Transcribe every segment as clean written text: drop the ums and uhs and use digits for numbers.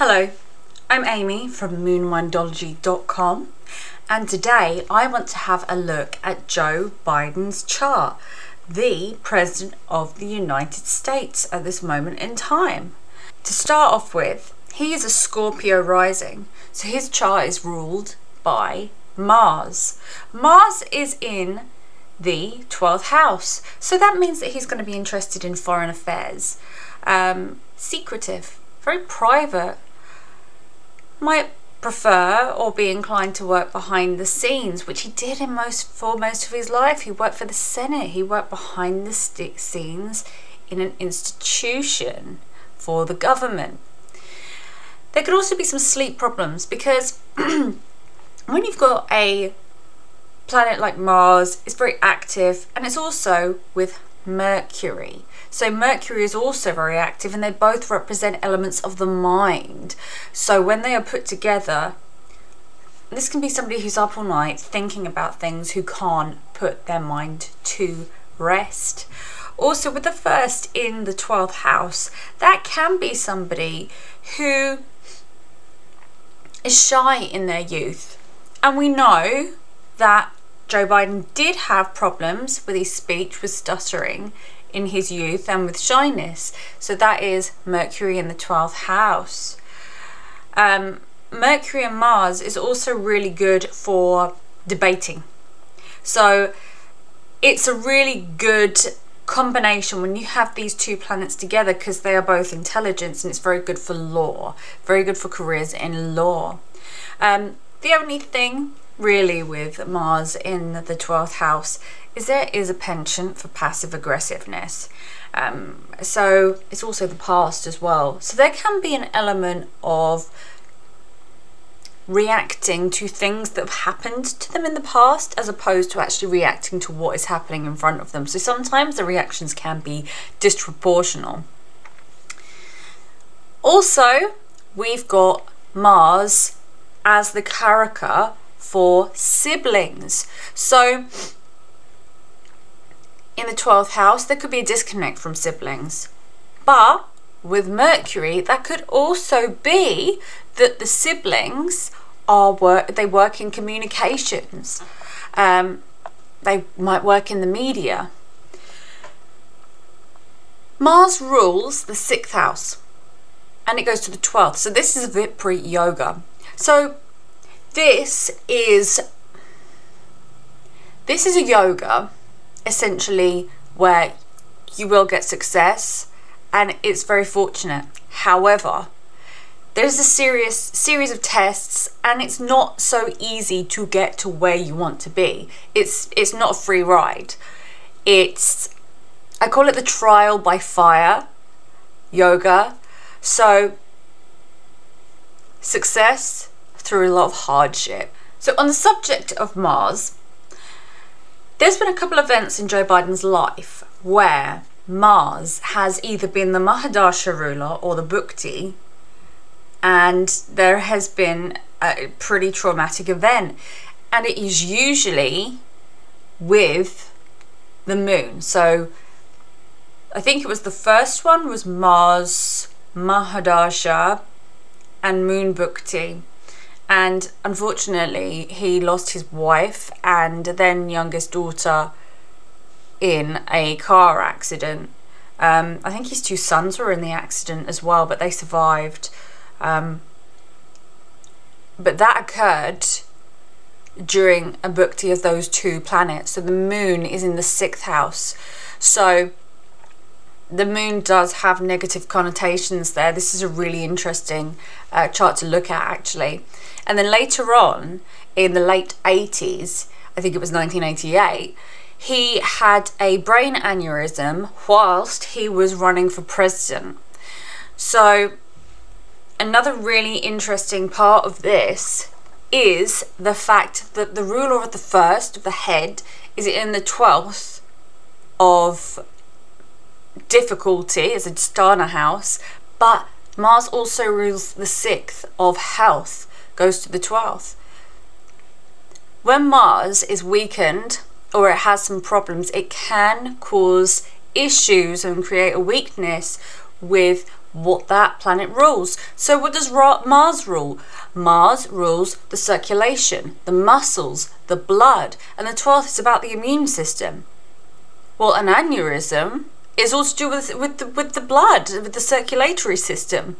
Hello, I'm Amy from moonmindology.com, and today I want to have a look at Joe Biden's chart, the President of the United States at this moment in time. To start off with, he is a Scorpio rising, so his chart is ruled by Mars. Mars is in the 12th house, so that means that he's going to be interested in foreign affairs, secretive, very private. Might prefer or be inclined to work behind the scenes, which he did for most of his life. He worked for the Senate. He worked behind the scenes in an institution for the government. There could also be some sleep problems because when you've got a planet like Mars, it's very active, and it's also with Mercury. So Mercury is also very active, and they both represent elements of the mind. So when they are put together, this can be somebody who's up all night thinking about things, who can't put their mind to rest. Also, with the first in the 12th house, that can be somebody who is shy in their youth. And we know that Joe Biden did have problems with his speech, with stuttering in his youth, and with shyness. So that is Mercury in the 12th house. Mercury and Mars is also really good for debating. So it's a really good combination when you have these two planets together, because they are both intelligence, and it's very good for law, very good for careers in law. The only thing really with Mars in the 12th house is there is a penchant for passive aggressiveness. So it's also the past as well. So there can be an element of reacting to things that have happened to them in the past, as opposed to actually reacting to what is happening in front of them. So sometimes the reactions can be disproportional. Also, we've got Mars as the Karaka for siblings. So in the 12th house, there could be a disconnect from siblings. But with Mercury, that could also be that the siblings they work in communications. They might work in the media. Mars rules the 6th house, and it goes to the 12th. So this is a Viparita yoga. So this is a yoga essentially where you will get success, and it's very fortunate. However, there's a series of tests, and it's not so easy to get to where you want to be. It's not a free ride. I call it the trial by fire yoga. So success through a lot of hardship. So on the subject of Mars, there's been a couple of events in Joe Biden's life where Mars has either been the Mahadasha ruler or the Bhukti, and there has been a pretty traumatic event, and it is usually with the moon. So I think it was the first one was Mars, Mahadasha, and Moon Bhukti. And unfortunately, he lost his wife and then youngest daughter in a car accident. I think his two sons were in the accident as well, but they survived. But that occurred during a Bhukti of those two planets. So the moon is in the 6th house. So the moon does have negative connotations there. This is a really interesting chart to look at, actually. And then later on, in the late 80s, I think it was 1988, he had a brain aneurysm whilst he was running for president. So another really interesting part of this is the fact that the ruler of the first, of the head, is in the 12th of difficulty, as a Dana house, but Mars also rules the 6th of health, goes to the 12th. When Mars is weakened or it has some problems, it can cause issues and create a weakness with what that planet rules. So what does Mars rule? Mars rules the circulation, the muscles, the blood, and the 12th is about the immune system. Well, an aneurysm is all to do with the blood, with the circulatory system.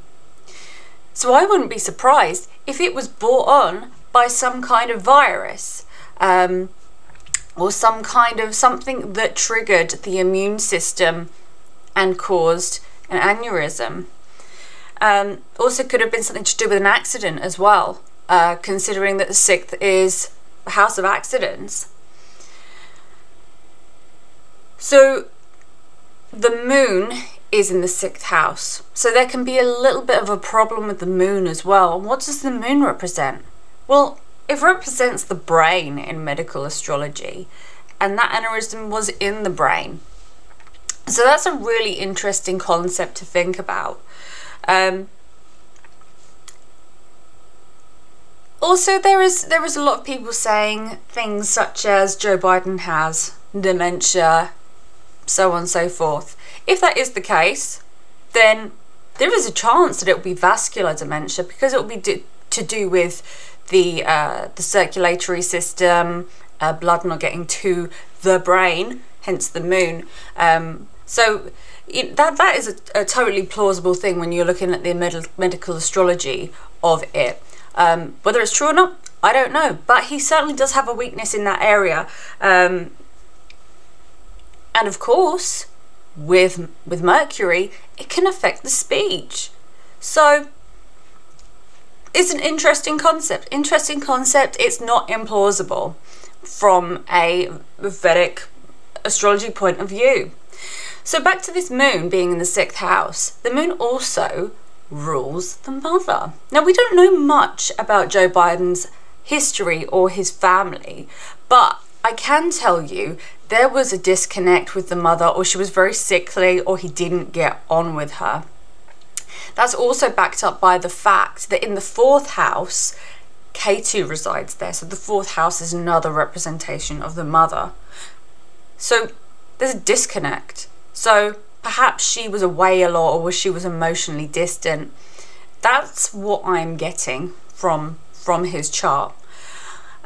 So I wouldn't be surprised if it was brought on by some kind of virus, or some kind of something that triggered the immune system and caused an aneurysm. Also could have been something to do with an accident as well, considering that the 6th is a house of accidents. So the moon is in the 6th house, so there can be a little bit of a problem with the moon as well. What does the moon represent? Well, it represents the brain in medical astrology, and that aneurysm was in the brain. So that's a really interesting concept to think about. Also, there is a lot of people saying things such as Joe Biden has dementia, so on and so forth. If that is the case, then there is a chance that it will be vascular dementia, because it will be to do with the circulatory system, blood not getting to the brain, hence the moon. So that is a totally plausible thing when you're looking at the medical astrology of it. Whether it's true or not, I don't know, but he certainly does have a weakness in that area. And of course, with Mercury, it can affect the speech. So it's an interesting concept. It's not implausible from a Vedic astrology point of view. So back to this moon being in the 6th house. The moon also rules the mother. Now, we don't know much about Joe Biden's history or his family, but I can tell you there was a disconnect with the mother, or she was very sickly, or he didn't get on with her. That's also backed up by the fact that in the 4th house, Ketu resides there. So the 4th house is another representation of the mother. So there's a disconnect. So perhaps she was away a lot, or she was emotionally distant. That's what I'm getting from his chart.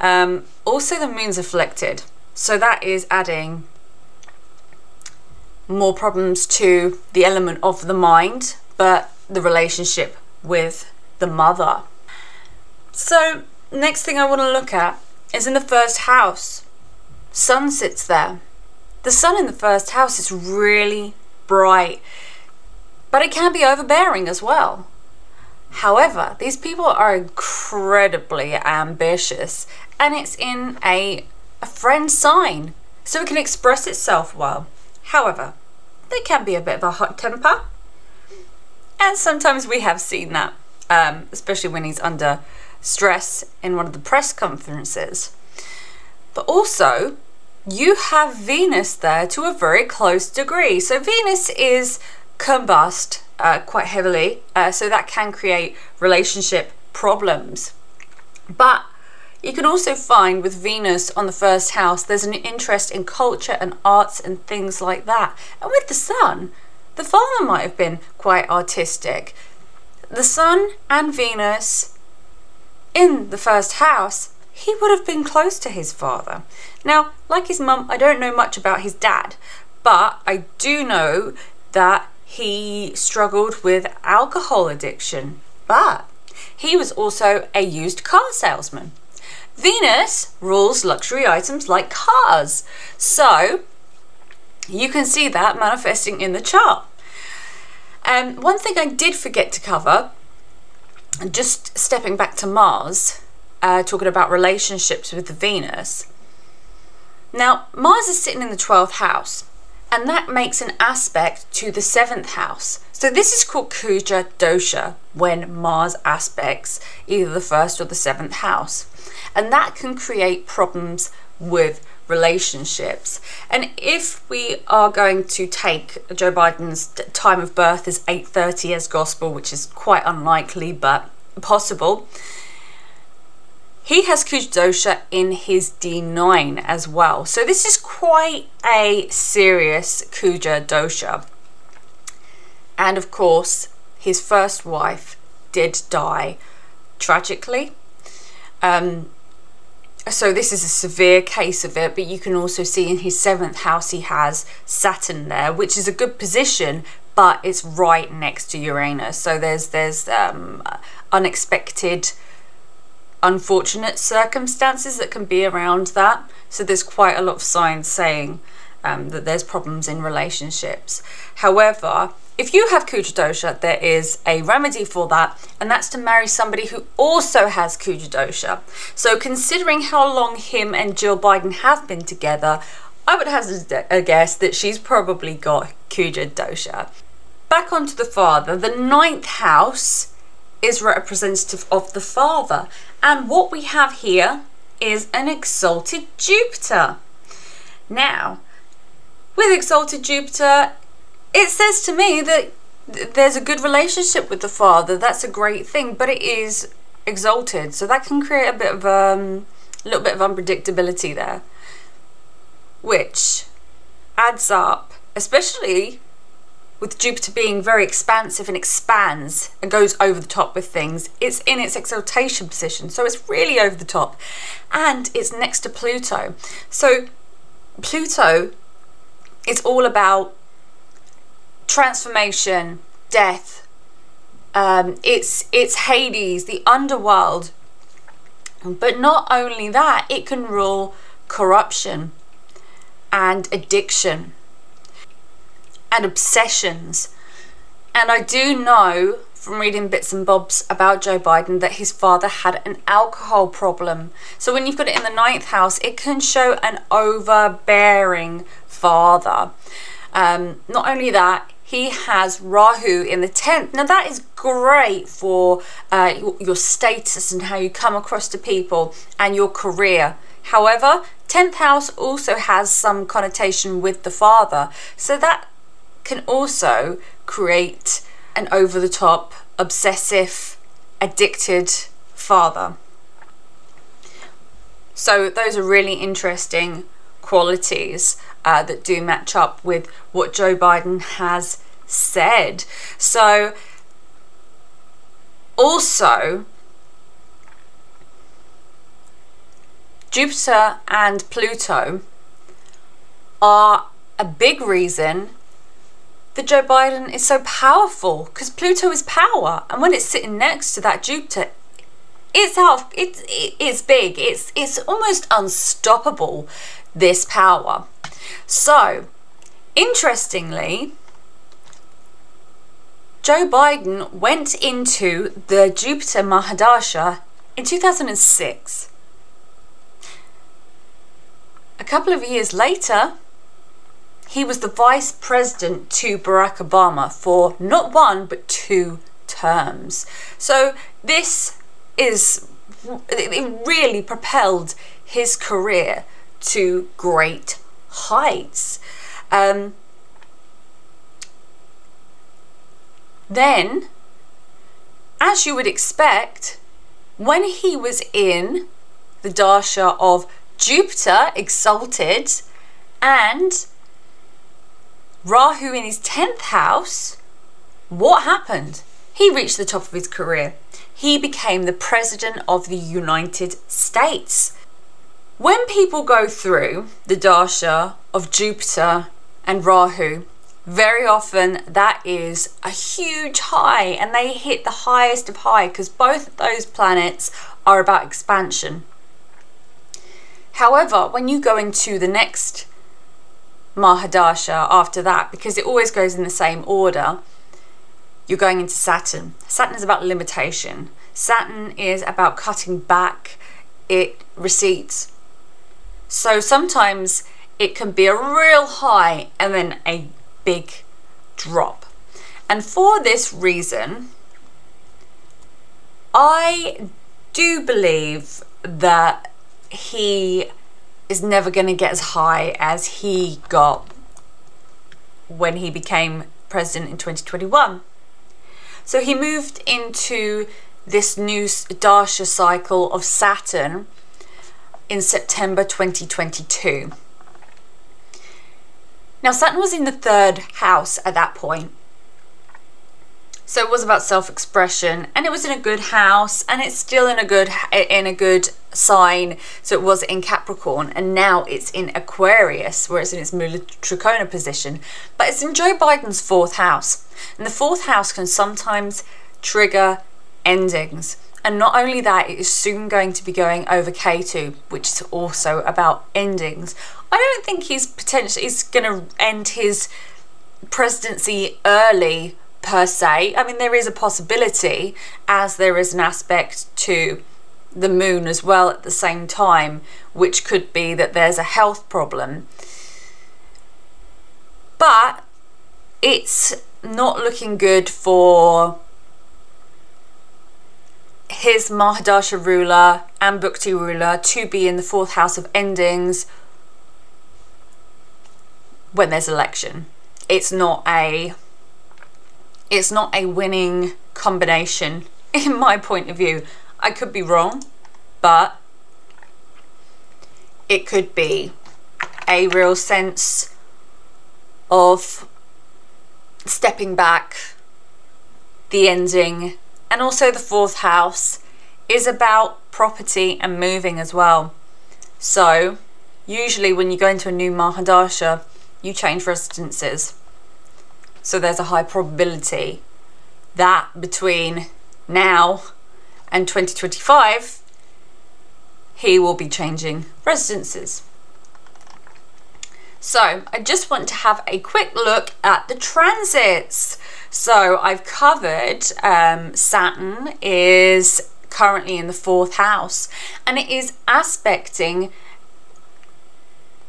Also, the moon's afflicted. So that is adding more problems to the element of the mind, but the relationship with the mother. So next thing I want to look at is in the 1st house. Sun sits there. The sun in the 1st house is really bright, but it can be overbearing as well. However, these people are incredibly ambitious, and it's in a friend sign, so it can express itself well. However, they can be a bit of a hot temper, and sometimes we have seen that, especially when he's under stress in one of the press conferences. But also, you have Venus there to a very close degree. So Venus is combust quite heavily, so that can create relationship problems. But you can also find with Venus on the 1st house, there's an interest in culture and arts and things like that. And with the sun, the father might have been quite artistic. The sun and Venus in the 1st house, he would have been close to his father. Now, like his mum, I don't know much about his dad, but I do know that he struggled with alcohol addiction, but he was also a used car salesman. Venus rules luxury items like cars, so you can see that manifesting in the chart. One thing I did forget to cover, just stepping back to Mars, talking about relationships with the Venus. Now, Mars is sitting in the 12th house, and that makes an aspect to the 7th house. So this is called Kuja dosha, when Mars aspects either the 1st or the 7th house. And that can create problems with relationships. And if we are going to take Joe Biden's time of birth as 8:30 as gospel, which is quite unlikely but possible, he has Kuja dosha in his D9 as well. So this is quite a serious Kuja dosha. And of course, his first wife did die tragically. So this is a severe case of it, but you can also see in his 7th house he has Saturn there, which is a good position, but it's right next to Uranus. So there's unexpected, unfortunate circumstances that can be around that. So there's quite a lot of signs saying that there's problems in relationships. However, if you have Kuja dosha, there is a remedy for that, and that's to marry somebody who also has Kuja dosha. So considering how long him and Jill Biden have been together, I would hazard a guess that she's probably got Kuja dosha. Back onto the father, the 9th house is representative of the father, and what we have here is an exalted Jupiter. Now, with exalted Jupiter, it says to me that there's a good relationship with the father. That's a great thing, but it is exalted, so that can create a bit of a little bit of unpredictability there, which adds up, especially with Jupiter being very expansive and expands and goes over the top with things. It's in its exaltation position, so it's really over the top, and it's next to Pluto. So Pluto is all about transformation, death. It's Hades, the underworld. But not only that, it can rule corruption and addiction and obsessions. And I do know from reading bits and bobs about Joe Biden that his father had an alcohol problem. So when you've got it in the 9th house, it can show an overbearing father. Not only that, he has Rahu in the 10th. Now that is great for your status and how you come across to people and your career. However, 10th house also has some connotation with the father. So that can also create an over-the-top, obsessive, addicted father. So those are really interesting qualities that do match up with what Joe Biden has said. So also, Jupiter and Pluto are a big reason that Joe Biden is so powerful, because Pluto is power, and when it's sitting next to that Jupiter, it's big. It's almost unstoppable, this power. So, interestingly, Joe Biden went into the Jupiter Mahadasha in 2006. A couple of years later, he was the vice president to Barack Obama for not 1 but 2 terms. So this it really propelled his career to great heights. Then, as you would expect, when he was in the dasha of Jupiter exalted and Rahu in his 10th house, what happened? He reached the top of his career. He became the president of the United States. When people go through the dasha of Jupiter and Rahu, very often that is a huge high, and they hit the highest of high because both of those planets are about expansion. However, when you go into the next Mahadasha after that, because it always goes in the same order, you're going into Saturn. Saturn is about limitation. Saturn is about cutting back receipts. So sometimes it can be a real high and then a big drop. And for this reason, I do believe that he is never going to get as high as he got when he became president in 2021. So he moved into this new dasha cycle of Saturn in September 2022. Now Saturn was in the 3rd house at that point. So it was about self-expression, and it was in a good house, and it's still in a good sign. So it was in Capricorn, and now it's in Aquarius, where it's in its Mula Trikona position. But it's in Joe Biden's 4th house, and the 4th house can sometimes trigger endings. And not only that, it is soon going to be going over K2, which is also about endings. I don't think he's going to end his presidency early per se. I mean, there is a possibility, as there is an aspect to the moon as well at the same time, which could be that there's a health problem. But it's not looking good for his Mahadasha ruler and Bhukti ruler to be in the 4th house of endings when there's election. It's not a winning combination in my point of view. I could be wrong, but it could be a real sense of stepping back, the ending. And also the 4th house is about property and moving as well. So usually when you go into a new Mahadasha, you change residences. So there's a high probability that between now and 2025, he will be changing residences. So I just want to have a quick look at the transits. So I've covered Saturn is currently in the 4th house, and it is aspecting,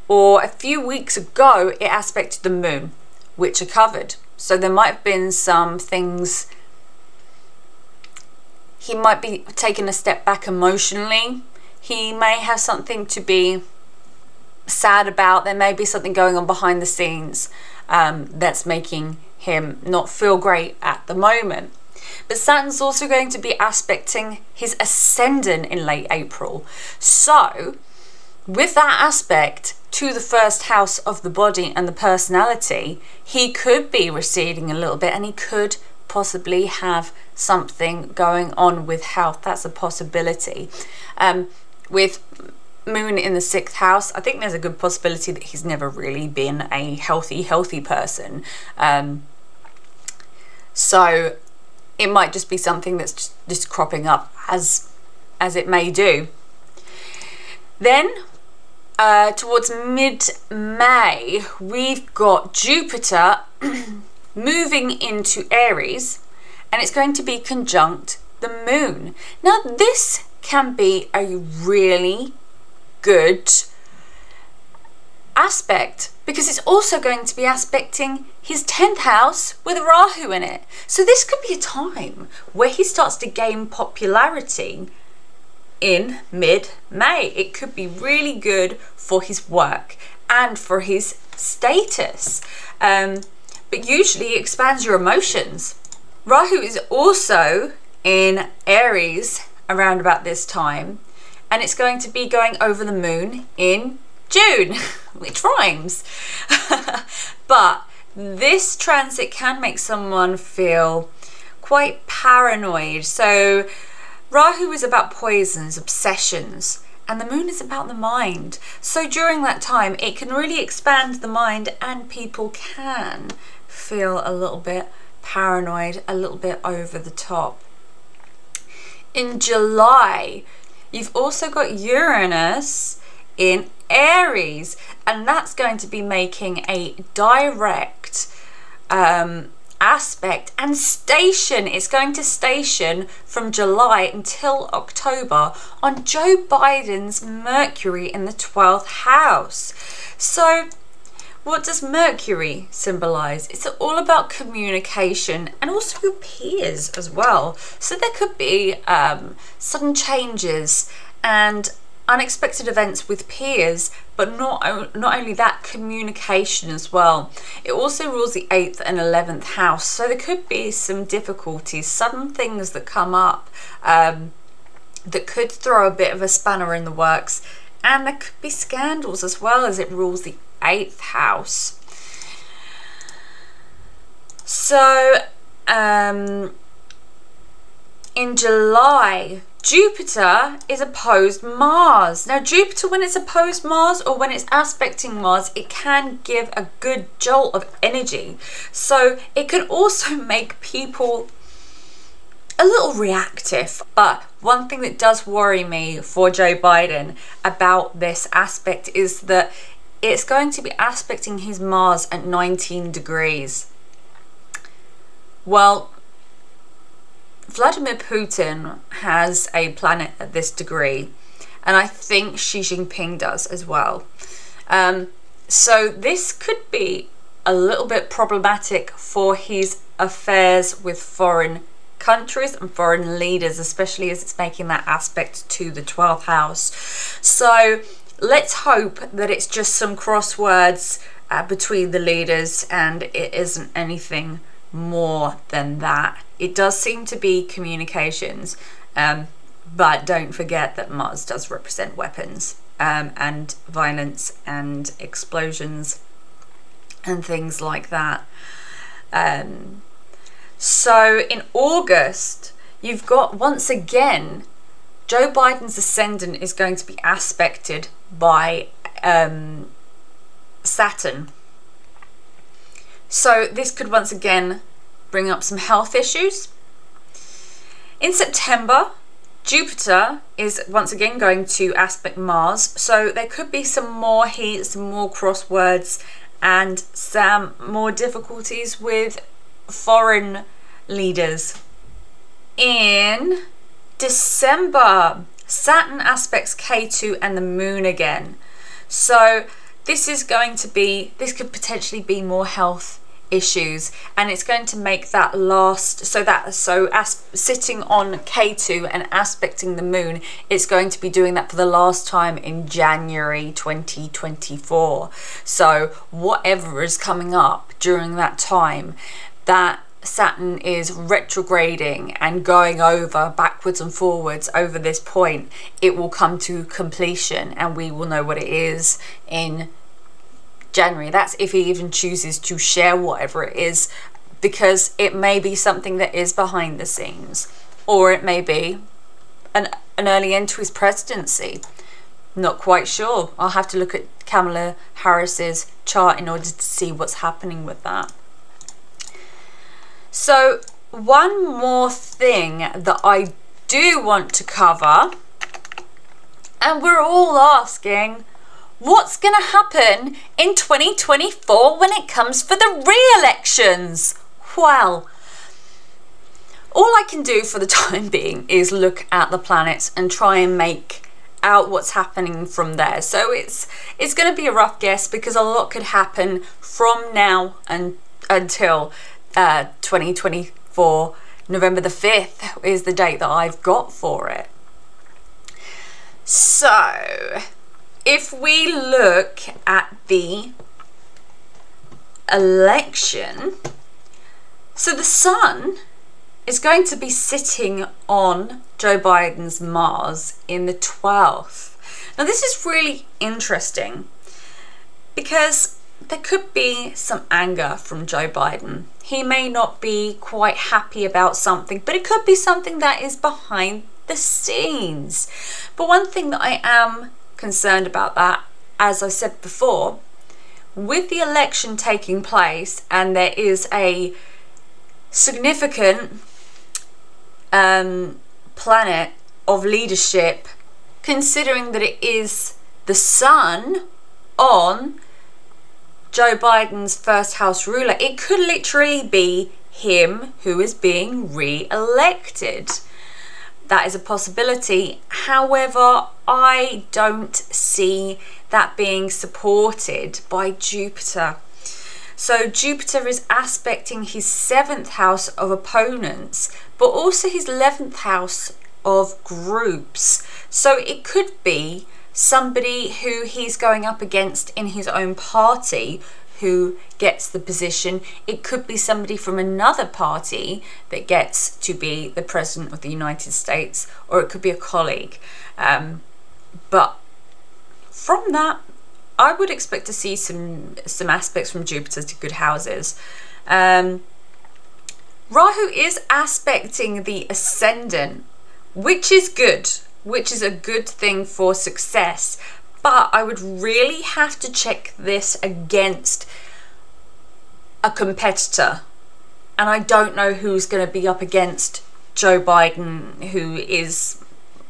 or a few weeks ago it aspected the moon, which are covered. So there might have been some things, he might be taking a step back emotionally. He may have something to be sad about. There may be something going on behind the scenes that's making him not feel great at the moment. But Saturn's also going to be aspecting his ascendant in late April. So with that aspect to the 1st house of the body and the personality, he could be receding a little bit, and he could possibly have something going on with health. That's a possibility. With Moon in the 6th house, I think there's a good possibility that he's never really been a healthy person. So it might just be something that's just cropping up as it may do. Then towards mid-May, we've got Jupiter moving into Aries, and it's going to be conjunct the moon. Now this can be a really good aspect, because it's also going to be aspecting his 10th house with Rahu in it. So this could be a time where he starts to gain popularity in mid-May. It could be really good for his work and for his status, but usually it expands your emotions. Rahu is also in Aries around about this time, and it's going to be going over the moon in June, which rhymes. But this transit can make someone feel quite paranoid. So Rahu is about poisons, obsessions, and the moon is about the mind. So during that time, it can really expand the mind, and people can feel a little bit paranoid, a little bit over the top. In July, you've also got Uranus in Aries, and that's going to be making a direct aspect and station. It's going to station from July until October on Joe Biden's Mercury in the 12th house. So what does Mercury symbolize? It's all about communication and also your peers as well. So there could be sudden changes and unexpected events with peers, but not only that, communication as well. It also rules the 8th and 11th house, so there could be some difficulties, sudden things that come up that could throw a bit of a spanner in the works, and there could be scandals as well, as it rules the 8th house. So in July, Jupiter is opposed Mars. Now Jupiter, when it's opposed Mars or when it's aspecting Mars, it can give a good jolt of energy. So it can also make people a little reactive. But one thing that does worry me for Joe Biden about this aspect is that it's going to be aspecting his Mars at 19 degrees. Well, Vladimir Putin has a planet at this degree, and I think Xi Jinping does as well. So this could be a little bit problematic for his affairs with foreign countries and foreign leaders, especially as it's making that aspect to the 12th house. So let's hope that it's just some crosswords between the leaders and it isn't anything more than that. It does seem to be communications, but don't forget that Mars does represent weapons and violence and explosions and things like that. So in August, you've got, once again, Joe Biden's ascendant is going to be aspected by Saturn. So this could once again bring up some health issues. In September, Jupiter is once again going to aspect Mars. So there could be some more heat, some more crosswords, and some more difficulties with foreign leaders. In December, Saturn aspects K2 and the Moon again. So this could potentially be more health issues, and it's going to make that last, sitting on K2 and aspecting the Moon, it's going to be doing that for the last time in January 2024. So whatever is coming up during that time, that Saturn is retrograding and going over backwards and forwards over this point, it will come to completion and we will know what it is in January. That's if he even chooses to share whatever it is, because it may be something that is behind the scenes, or it may be an early end to his presidency. Not quite sure. I'll have to look at Kamala Harris's chart in order to see what's happening with that. So one more thing that I do want to cover, and we're all asking, what's going to happen in 2024 when it comes for the re-elections? Well, all I can do for the time being is look at the planets and try and make out what's happening from there. So it's going to be a rough guess, because a lot could happen from now and until 2024. November the 5th is the date that I've got for it. So if we look at the election, so the Sun is going to be sitting on Joe Biden's Mars in the 12th. Now this is really interesting, because there could be some anger from Joe Biden. He may not be quite happy about something, but it could be something that is behind the scenes. But one thing that I am concerned about, that, as I said before, with the election taking place and there is a significant planet of leadership, considering that it is the Sun on Joe Biden's first house ruler, it could literally be him who is being re-elected. That is a possibility. However, I don't see that being supported by Jupiter. So Jupiter is aspecting his 7th house of opponents, but also his 11th house of groups. So it could be somebody who he's going up against in his own party who gets the position. It could be somebody from another party that gets to be the President of the United States, or it could be a colleague. But from that, I would expect to see some aspects from Jupiter to good houses. Rahu is aspecting the ascendant, which is good, which is a good thing for success. But I would really have to check this against a competitor. And I don't know who's going to be up against Joe Biden, who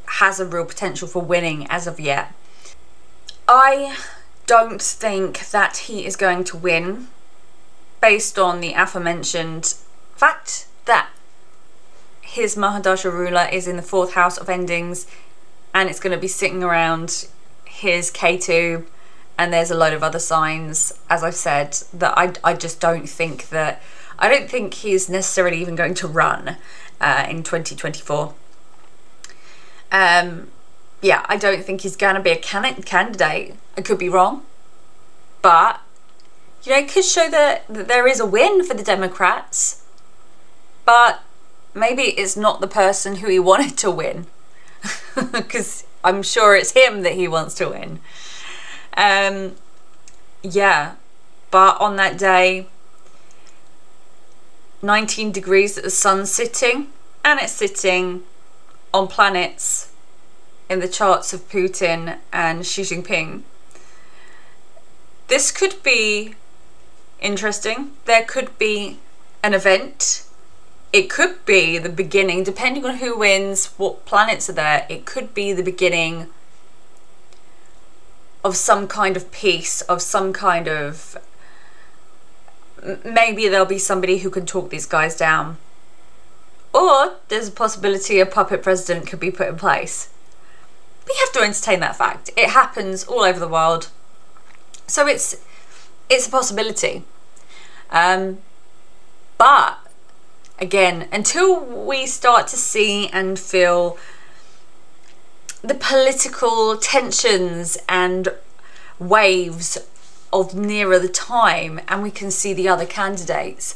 has a real potential for winning as of yet. I don't think that he is going to win based on the aforementioned fact that his Mahadasha ruler is in the 4th house of endings, and it's going to be sitting around his Ketu, and there's a load of other signs, as I've said, that I just don't think that, I don't think he's necessarily even going to run in 2024. Yeah, I don't think he's going to be a candidate. I could be wrong, but you know, it could show that there is a win for the Democrats, but maybe it's not the person who he wanted to win, because I'm sure it's him that he wants to win. Yeah, but on that day, 19 degrees that the sun's sitting, and it's sitting on planets in the charts of Putin and Xi Jinping. This could be interesting. There could be an event. It could be the beginning, depending on who wins, what planets are there, it could be the beginning of some kind of peace, of some kind of, maybe there'll be somebody who can talk these guys down. Or there's a possibility a puppet president could be put in place. We have to entertain that fact. It happens all over the world. So it's a possibility. But again, until we start to see and feel the political tensions and waves of nearer the time, and we can see the other candidates,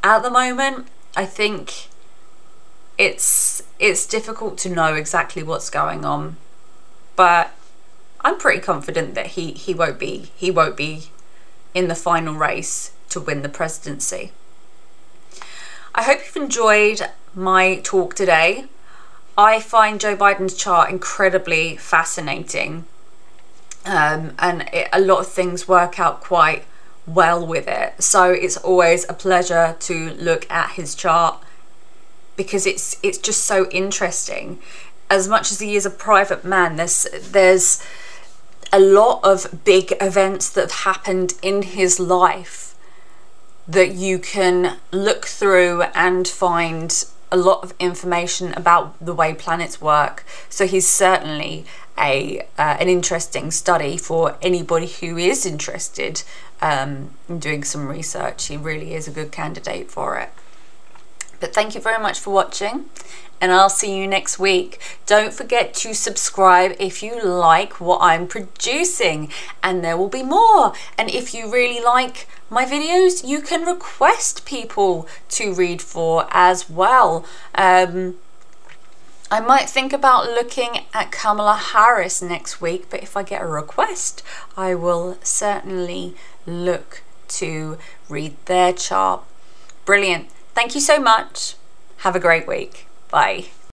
at the moment, I think it's difficult to know exactly what's going on. But I'm pretty confident that he won't be in the final race to win the presidency. I hope you've enjoyed my talk today. I find Joe Biden's chart incredibly fascinating, and a lot of things work out quite well with it. So it's always a pleasure to look at his chart, because it's just so interesting. As much as he is a private man, there's a lot of big events that have happened in his life that you can look through and find a lot of information about the way planets work. So he's certainly an interesting study for anybody who is interested in doing some research. He really is a good candidate for it. But thank you very much for watching, and I'll see you next week. Don't forget to subscribe if you like what I'm producing, and there will be more. And if you really like my videos, you can request people to read for as well. I might think about looking at Kamala Harris next week, but if I get a request, I will certainly look to read their chart. Brilliant. Thank you so much. Have a great week. Bye.